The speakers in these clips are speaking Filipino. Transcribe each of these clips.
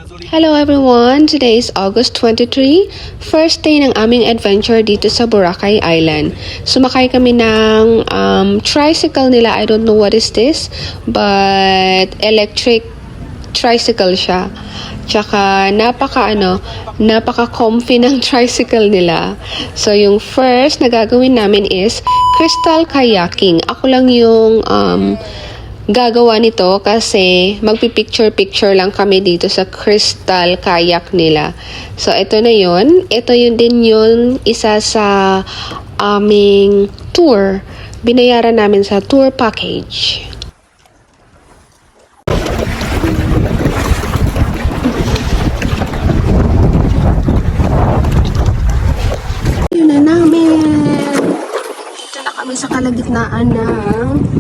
Hello everyone! Today is August 23, first day ng aming adventure dito sa Boracay Island. Sumakay kami ng tricycle nila. I don't know what is this, but electric tricycle siya. Tsaka napaka-comfy ng tricycle nila. So yung first na gagawin namin is crystal kayaking. Ako lang yung gagawa nito kasi magpipicture-picture lang kami dito sa crystal kayak nila. So, ito na yun. Ito yun din yun isa sa aming tour. Binayaran namin sa tour package. Yun na namin. Ito na kami sa kalagitnaan ng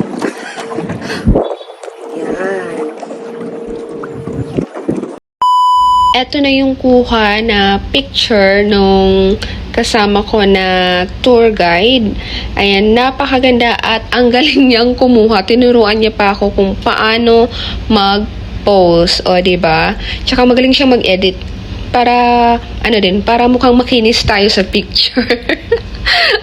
Ito na yung kuha na picture nung kasama ko na tour guide. Ayan, napakaganda at ang galing niyang kumuha. Tinuruan niya pa ako kung paano mag-pose, o diba? Tsaka magaling siya mag-edit para para mukhang makinis tayo sa picture.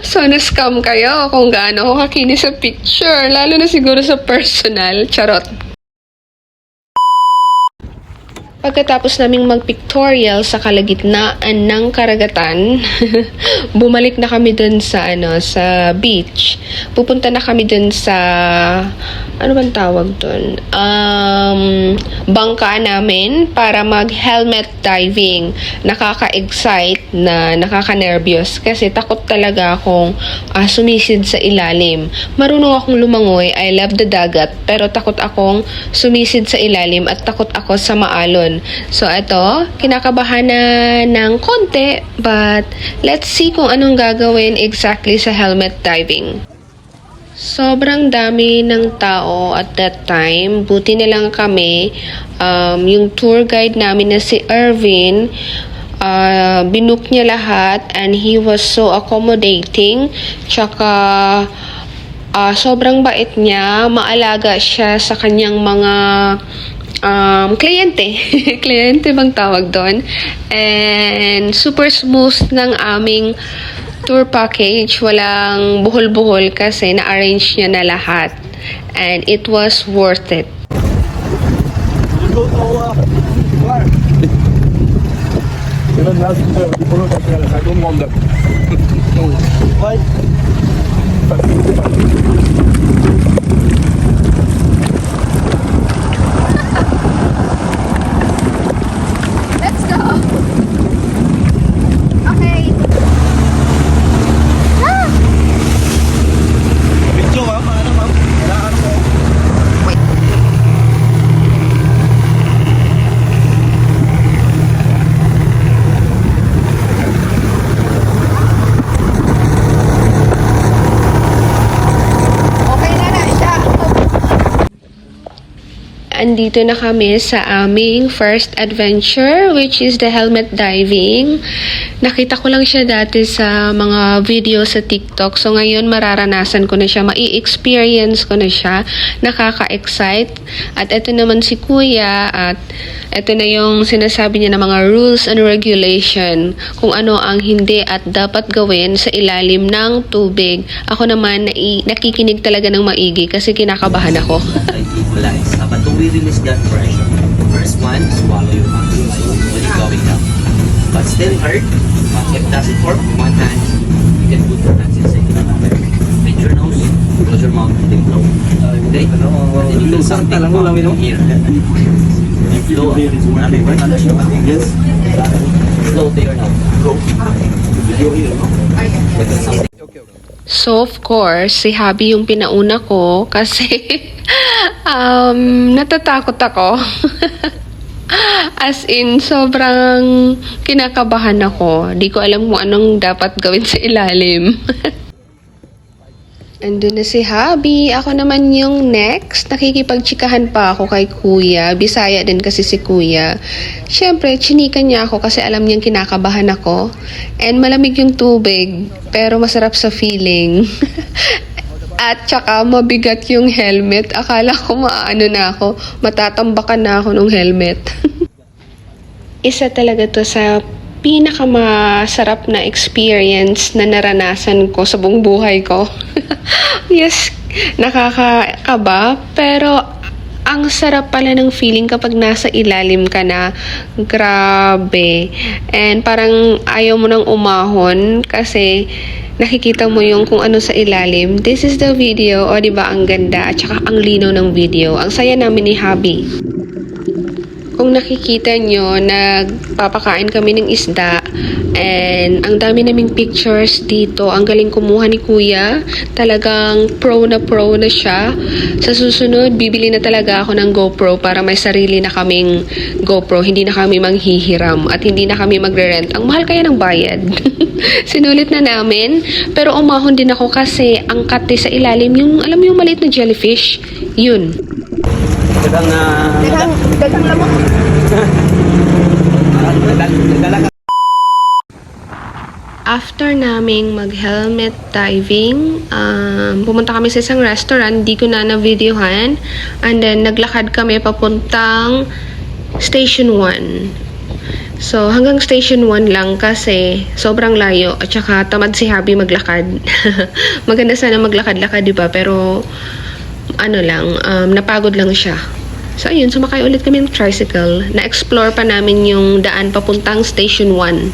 So, na-scam kayo kung gaano ako kakinis sa picture. Lalo na siguro sa personal. Charot. Pagkatapos naming mag-pictorial sa kalagitnaan ng karagatan, bumalik na kami dun sa sa beach. Pupunta na kami dun sa ano bang tawag dun? Bangka namin para mag-helmet diving. Nakaka-excite na nakaka-nervyos kasi takot talaga akong sumisid sa ilalim. Marunong akong lumangoy, I love the dagat, pero takot akong sumisid sa ilalim at takot ako sa maalon. So, ito, kinakabahan na ng konti, but let's see kung anong gagawin exactly sa helmet diving. Sobrang dami ng tao at that time. Buti na lang kami, yung tour guide namin na si Ervin, binook niya lahat and he was so accommodating. Tsaka, sobrang bait niya. Maalaga siya sa kanyang mga kliyente. Kliyente bang tawag doon? And super smooth ng aming tour package. Walang buhol-buhol kasi na-arrange niya na lahat. And it was worth it. Andito na kami sa aming first adventure, which is the helmet diving. Nakita ko lang siya dati sa mga video sa TikTok. So ngayon mararanasan ko na siya, mai-experience ko na siya. Nakaka-excite. At ito naman si Kuya at ito na yung sinasabi niya na mga rules and regulation. Kung ano ang hindi at dapat gawin sa ilalim ng tubig. Ako naman nakikinig talaga ng maigi kasi kinakabahan ako. But to we release that pressure, first one, swallow your mouth when you're going down. But still hurt, if it doesn't work, one hand, you can put your hands inside your mouth. With your nose, close your mouth, then blow. Okay? And then you feel something from here. Blow up. Yes. Blow to your nose. Go. So, of course, si Habi yung pinauna ko kasi natatakot ako. As in, sobrang kinakabahan ako. Di ko alam kung anong dapat gawin sa ilalim. Andun na si Habi. Ako naman yung next. Nakikipagtsikahan pa ako kay Kuya. Bisaya din kasi si Kuya. Siyempre, chinikan niya ako kasi alam niyang kinakabahan ako. And malamig yung tubig. Pero masarap sa feeling. At saka mabigat yung helmet. Akala ko maano na ako. Matatambakan na ako ng helmet. Isa talaga to sa pinakamasarap na experience na naranasan ko sa buong buhay ko. Yes, nakakakaba, pero ang sarap pala ng feeling kapag nasa ilalim ka na. Grabe. And parang ayaw mo nang umahon kasi nakikita mo yung kung ano sa ilalim. This is the video. O, diba, ang ganda at saka ang linaw ng video. Ang saya namin ni Habi. Kung nakikita nyo, nagpapakain kami ng isda and ang dami naming pictures dito. Ang galing kumuha ni Kuya. Talagang pro na siya. Sa susunod, bibili na talaga ako ng GoPro para may sarili na kaming GoPro. Hindi na kami manghihiram at hindi na kami magre-rent. Ang mahal kaya ng bayad. Sinulit na namin. Pero umahon din ako kasi ang kate sa ilalim, yung alam mo yung maliit na jellyfish, yun. Dagang lamok. After naming mag-helmet diving, pumunta kami sa isang restaurant, di ko na na-videohan. And then, naglakad kami papuntang Station 1. So, hanggang Station 1 lang kasi sobrang layo at saka tamad si Habi maglakad. Maganda sana maglakad-lakad, di ba? Pero, ano lang, napagod lang siya. So, ayun, sumakay ulit kami ng tricycle. Na-explore pa namin yung daan papuntang Station 1.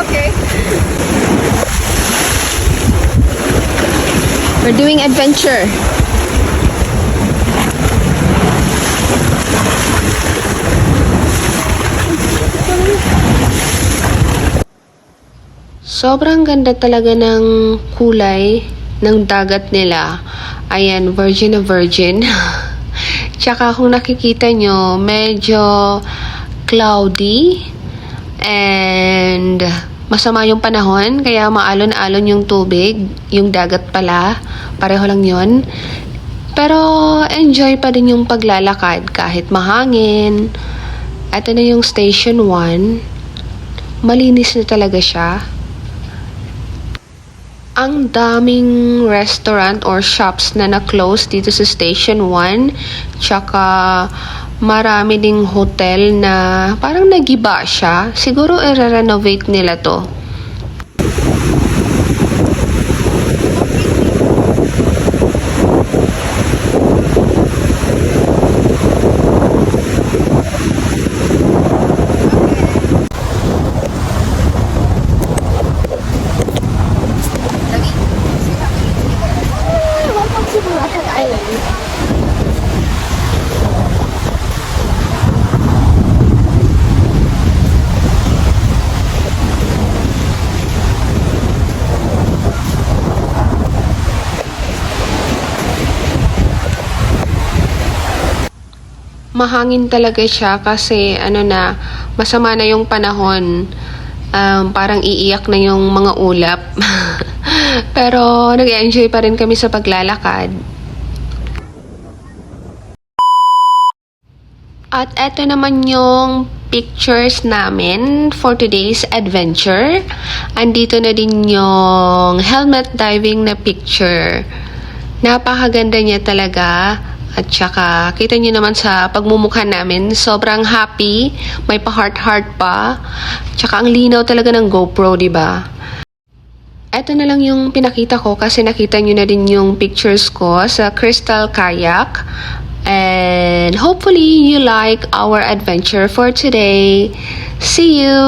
Okay. We're doing adventure. Sobrang ganda talaga ng kulay ng dagat nila. Ayan, virgin na virgin. Tsaka kung nakikita nyo, medyo cloudy and masama yung panahon, kaya maalon-alon yung tubig, yung dagat pala, pareho lang yun. Pero enjoy pa din yung paglalakad kahit mahangin. Ito na yung Station 1. Malinis na talaga siya. Ang daming restaurant or shops na na-close dito sa Station 1. Tsaka marami ding hotel na parang nagiba siya. Siguro i-renovate nila to. Mahangin talaga siya kasi masama na yung panahon. Parang iiyak na yung mga ulap. Pero nag-enjoy pa rin kami sa paglalakad. At eto naman yung pictures namin for today's adventure. Andito na din yung helmet diving na picture. Napakaganda niya talaga. At saka, kita nyo naman sa pagmumukha namin, sobrang happy, may pa-heart-heart pa. Tsaka ang linaw talaga ng GoPro, diba? Ito na lang yung pinakita ko kasi nakita nyo na din yung pictures ko sa Crystal Kayak. And hopefully you like our adventure for today. See you!